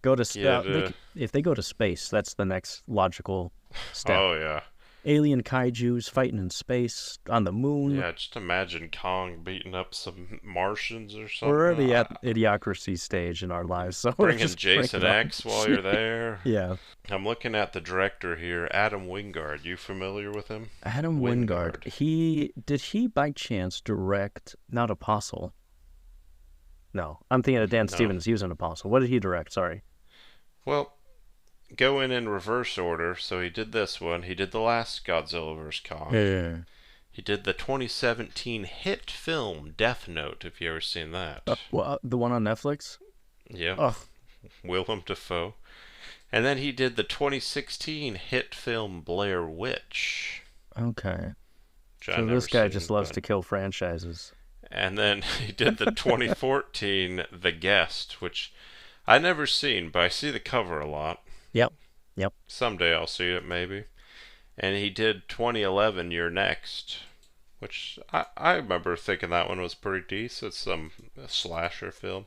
go to if they go to space, that's the next logical step. Oh yeah. Alien kaijus fighting in space on the moon. Yeah, just imagine Kong beating up some Martians or something. We're already at idiocracy stage in our lives, so bring in Jason X while you're there. Yeah. I'm looking at the director here, Adam Wingard. You familiar with him? Adam Wingard. Did he by chance direct not Apostle? No, I'm thinking of Dan Stevens. He was an Apostle. What did he direct? Sorry. Well, go in reverse order. So he did this one. He did the last Godzilla vs. Kong. Yeah. He did the 2017 hit film Death Note. Have you ever seen that? The one on Netflix? Yeah. Oh. Willem Dafoe. And then he did the 2016 hit film Blair Witch. Okay. So this guy just loves to kill franchises. And then he did the 2014 The Guest, which I never seen, but I see the cover a lot. Yep. Someday I'll see it, maybe. And he did 2011 You're Next, which I remember thinking that one was pretty decent. It's a slasher film.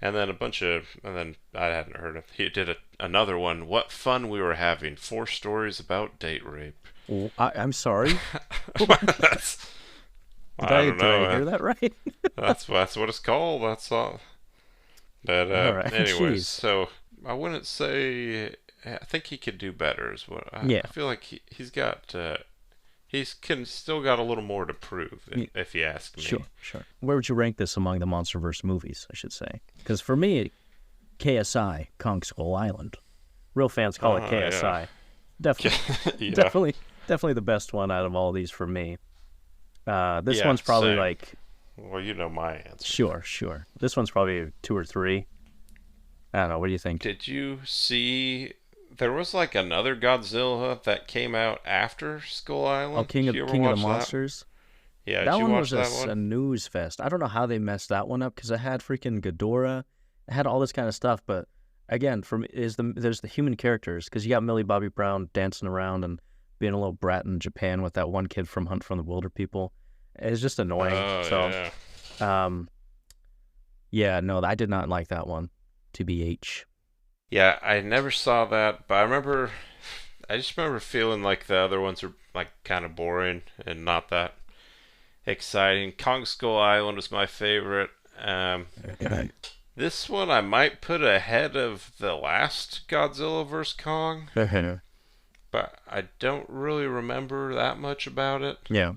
And then and then I hadn't heard of. He did another one. What fun we were having! 4 stories about date rape. I'm sorry. I don't know. Did I hear that right? that's what it's called. That's all. But all right. anyways, Jeez. so I wouldn't say. I think he could do better. Is what I feel like he's got. Still got a little more to prove, if you ask me. Sure. Where would you rank this among the MonsterVerse movies, I should say? Because for me, KSI, Kong Skull Island. Real fans call it KSI. Yeah. Definitely, Yeah. definitely the best one out of all these for me. This Yeah, one's probably same. like... Well, you know my answer. Sure. This one's probably 2 or 3. I don't know. What do you think? Did you see... There was like another Godzilla that came out after Skull Island. Oh, King of the Monsters? Yeah, did That you one watch was that a one? news fest. I don't know how they messed that one up because it had freaking Ghidorah, it had all this kind of stuff. But again, there's the human characters because you got Millie Bobby Brown dancing around and being a little brat in Japan with that one kid from Hunt from the Wilder People. It's just annoying. Oh, So, yeah. um, yeah, no, I did not like that one. TBH. Yeah, I never saw that, but I just remember feeling like the other ones were like kind of boring and not that exciting. Kong Skull Island was my favorite. This one I might put ahead of the last Godzilla vs. Kong, but I don't really remember that much about it. Yeah.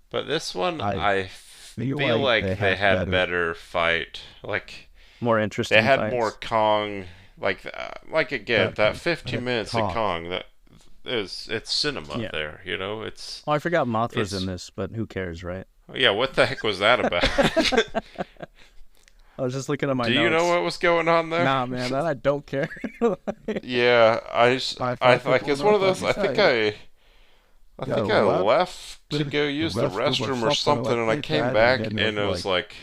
But this one, I I feel feel like like they had better fight. Like More they interesting had fights. more Kong. Like again, that 15 minutes of Kong. Kong, it's cinema Yeah. there. You know, it's Oh, I forgot Mothra's it's- in this, but who cares, right? yeah. What the heck was that about? I was just looking at my Do notes. you know what was going on there? Nah, man, that I don't care. Yeah, I like it's one of those. I think I left to go use the restroom or something, and I came back and it was like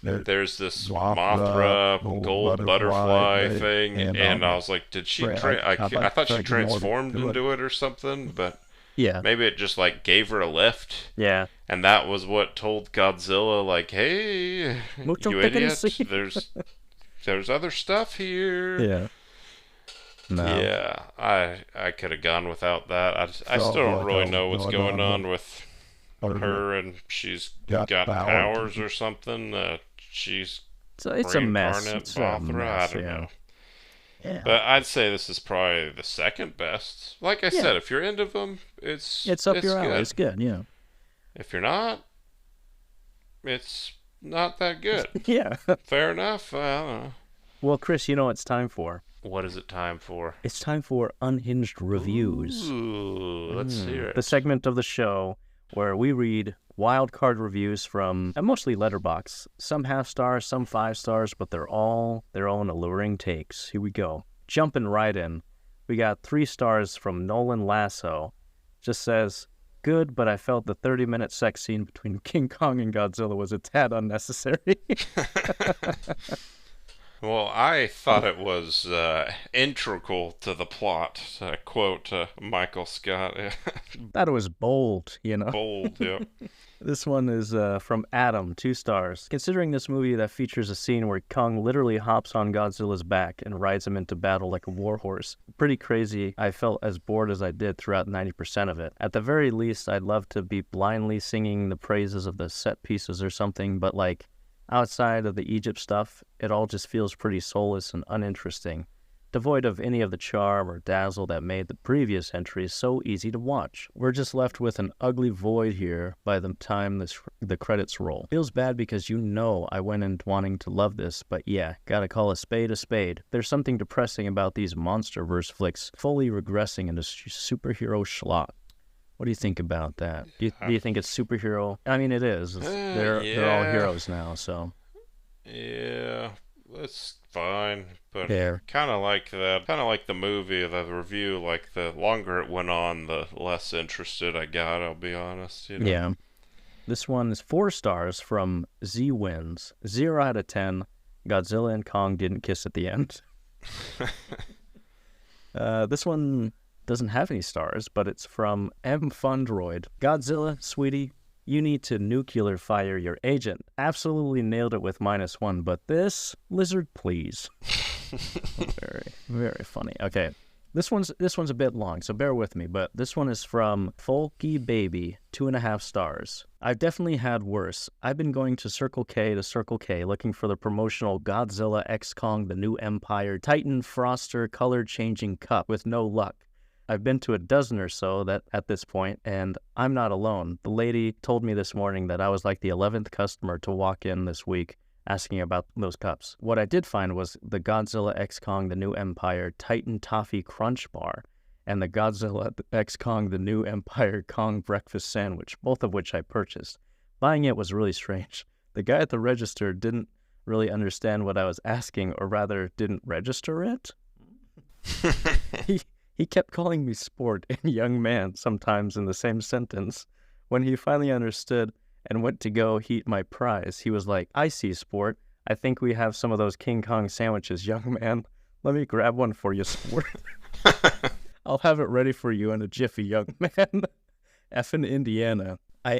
there's this Mothra gold butterfly thing, and I was like, did she? I thought she transformed into it or something, but Yeah. maybe it just like gave her a lift, Yeah. and that was what told Godzilla like, hey, Mucho you picking idiot, there's other stuff here. Yeah. No. Yeah, I could have gone without that. I still don't really know what's going on with her, and she's got powers or something. She's So it's a mess. reincarnate It's a Mothra. mess, I don't yeah. know. Yeah. But I'd say this is probably the second best. Like I said, if you're into them, it's It's up your alley. good. It's good, yeah. If you're not, it's not that good. Yeah. Fair enough. I don't know. Well, Chris, you know what it's time for? What is it time for? It's time for Unhinged Reviews. Ooh, let's hear it. The segment of the show where we read wild card reviews from mostly Letterboxd. Some half stars, some 5 stars, but they're all their own alluring takes. Here we go. Jumping right in. We got 3 stars from Nolan Lasso. Just says, good, but I felt the 30-minute sex scene between King Kong and Godzilla was a tad unnecessary. Well, I thought it was integral to the plot. Quote Michael Scott. Thought it was bold, you know. Bold, yeah. This one is from Adam, 2 stars. Considering this movie that features a scene where Kong literally hops on Godzilla's back and rides him into battle like a warhorse. Pretty crazy. I felt as bored as I did throughout 90% of it. At the very least, I'd love to be blindly singing the praises of the set pieces or something, but like, outside of the Egypt stuff, it all just feels pretty soulless and uninteresting, devoid of any of the charm or dazzle that made the previous entries so easy to watch. We're just left with an ugly void here by the time the credits roll. Feels bad because you know I went in wanting to love this, but yeah, gotta call a spade a spade. There's something depressing about these MonsterVerse flicks fully regressing into superhero schlock. What do you think about that? Do you think it's superhero? I mean, it is. They're all heroes now, so. Yeah, that's fine, but Yeah. kind of like that. Kind of like the movie, the review. Like the longer it went on, the less interested I got. I'll be honest. You know? Yeah. This one is 4 stars from Z Wins. 0 out of 10. Godzilla and Kong didn't kiss at the end. This one doesn't have any stars, but it's from M Fundroid. Godzilla, sweetie, you need to nuclear fire your agent. Absolutely nailed it with -1, but this, lizard, please. Very, very funny. Okay, this one's a bit long, so bear with me, but this one is from Folky Baby, 2.5 stars. I've definitely had worse. I've been going to Circle K looking for the promotional Godzilla X Kong The New Empire Titan Froster color-changing cup with no luck. I've been to a dozen or so that at this point, and I'm not alone. The lady told me this morning that I was like the 11th customer to walk in this week asking about those cups. What I did find was the Godzilla X Kong The New Empire Titan Toffee Crunch Bar and the Godzilla X Kong The New Empire Kong Breakfast Sandwich, both of which I purchased. Buying it was really strange. The guy at the register didn't really understand what I was asking, or rather didn't register it. He kept calling me sport and young man sometimes in the same sentence. When he finally understood and went to go heat my prize. He was like, I see, sport. I think we have some of those King Kong sandwiches, young man. Let me grab one for you, sport. I'll have it ready for you in a jiffy, young man. Effin' Indiana. I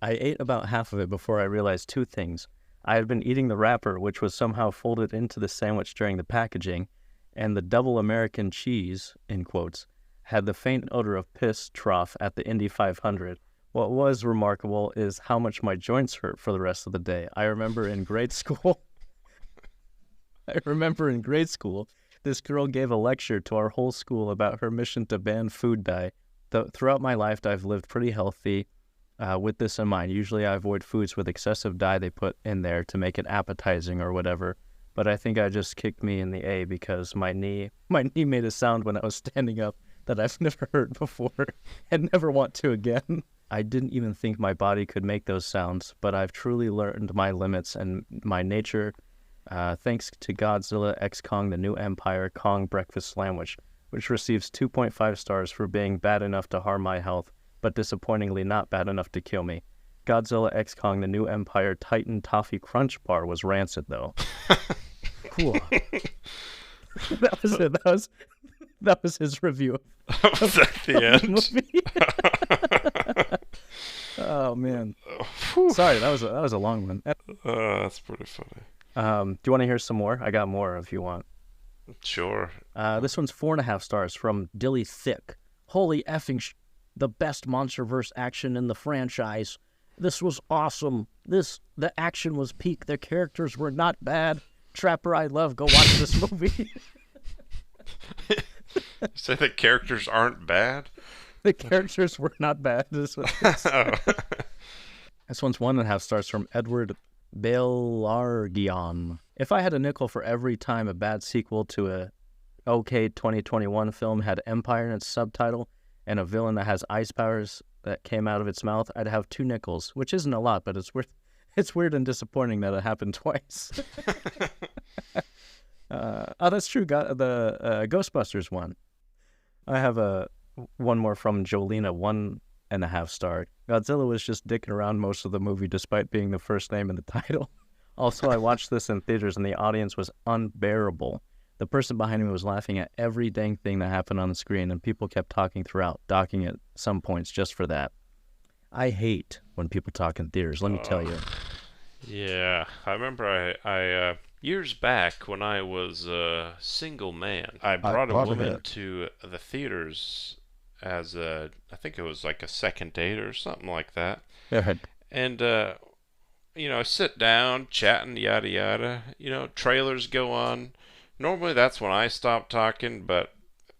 ate about half of it before I realized two things. I had been eating the wrapper, which was somehow folded into the sandwich during the packaging, and the double American cheese, in quotes, had the faint odor of piss trough at the Indy 500. What was remarkable is how much my joints hurt for the rest of the day. I remember in grade school, this girl gave a lecture to our whole school about her mission to ban food dye. Throughout my life, I've lived pretty healthy with this in mind. Usually I avoid foods with excessive dye they put in there to make it appetizing or whatever. But I think I just kicked me in the A because my knee made a sound when I was standing up that I've never heard before and never want to again. I didn't even think my body could make those sounds, but I've truly learned my limits and my nature thanks to Godzilla X Kong, the New Empire Kong Breakfast Sandwich, which receives 2.5 stars for being bad enough to harm my health, but disappointingly not bad enough to kill me. Godzilla X Kong, the New Empire Titan Toffee Crunch Bar was rancid, though. Cool. That was it. That was his review. That was at the end. Oh man. Sorry, that was a long one. That's pretty funny. Do you want to hear some more? I got more if you want. Sure. This one's 4.5 stars from Dilly Thick. Holy effing the best MonsterVerse action in the franchise. This was awesome. The action was peak. The characters were not bad. Trapper, I love. Go watch this movie. You say the characters aren't bad? The characters were not bad. This one's 1.5 stars from Edward Belargion. If I had a nickel for every time a bad sequel to a OK 2021 film had Empire in its subtitle and a villain that has ice powers that came out of its mouth, I'd have 2 nickels, which isn't a lot, but it's weird and disappointing that it happened twice. That's true. The Ghostbusters one. I have one more from Jolina, 1.5 star. Godzilla was just dicking around most of the movie despite being the first name in the title. Also, I watched this in theaters and the audience was unbearable. The person behind me was laughing at every dang thing that happened on the screen, and people kept talking throughout, docking at some points just for that. I hate when people talk in theaters, let me tell you. Yeah, I remember I years back when I was a single man, I brought a woman to the theaters as I think it was like a second date or something like that. Go ahead. And, sit down, chatting, yada yada. Trailers go on. Normally that's when I stop talking, but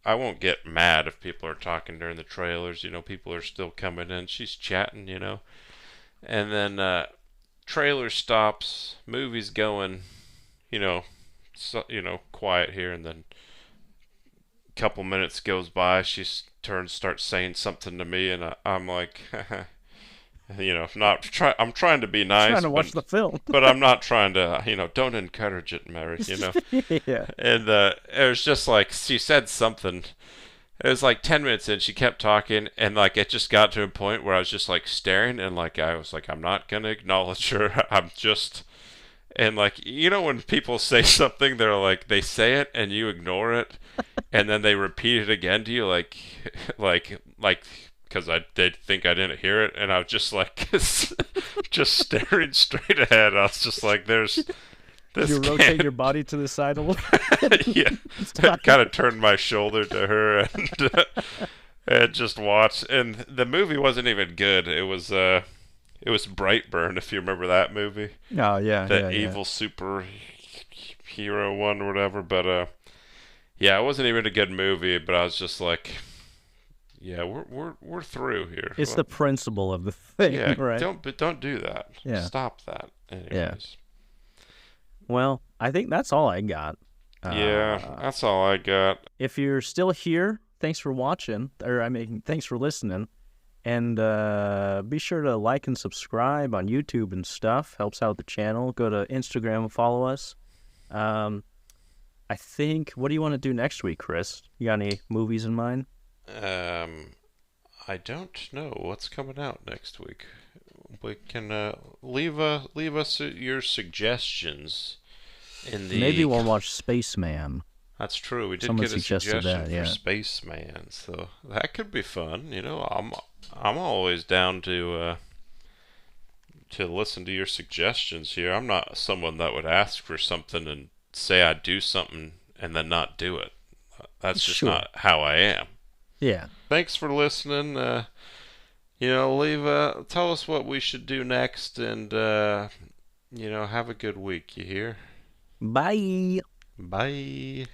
I won't get mad if people are talking during the trailers. People are still coming in. She's chatting, And then trailer stops, movie's going, quiet here, and then a couple minutes goes by, she starts saying something to me, and I'm like, I'm trying to be nice. Trying to watch the film. But I'm not trying to, don't encourage it, Mary, Yeah. And it was just like, she said something. It was like 10 minutes in, she kept talking, and like it just got to a point where I was just like staring, and like I was like, I'm not going to acknowledge her. I'm just... And like, when people say something, they're like, they say it and you ignore it, and then they repeat it again to you, like, because they think I didn't hear it, and I was just like, just staring straight ahead. I was just like, there's this. You rotate your body to the side a little bit. Yeah, I kind of turned my shoulder to her and just watched. And the movie wasn't even good. It was Brightburn, if you remember that movie. Oh, yeah. That evil super hero one or whatever. But, it wasn't even a good movie, but I was just like, yeah, we're through here. It's the principle of the thing, right? Don't do that. Yeah. Stop that. Anyways. Yeah. Well, I think that's all I got. That's all I got. If you're still here, thanks for watching, thanks for listening. And be sure to like and subscribe on YouTube and stuff. Helps out the channel. Go to Instagram and follow us. I think, what do you want to do next week, Chris? You got any movies in mind? I don't know what's coming out next week. we can leave us your suggestions in Maybe the. we'll watch Spaceman. That's true. We did Someone get a suggested suggestion that, for yeah. Spaceman, so that could be fun. I'm always down to listen to your suggestions here. I'm not someone that would ask for something and say I'd do something and then not do it. That's just Sure. not how I am. Yeah. Thanks for listening. Tell us what we should do next, and have a good week. You hear? Bye. Bye.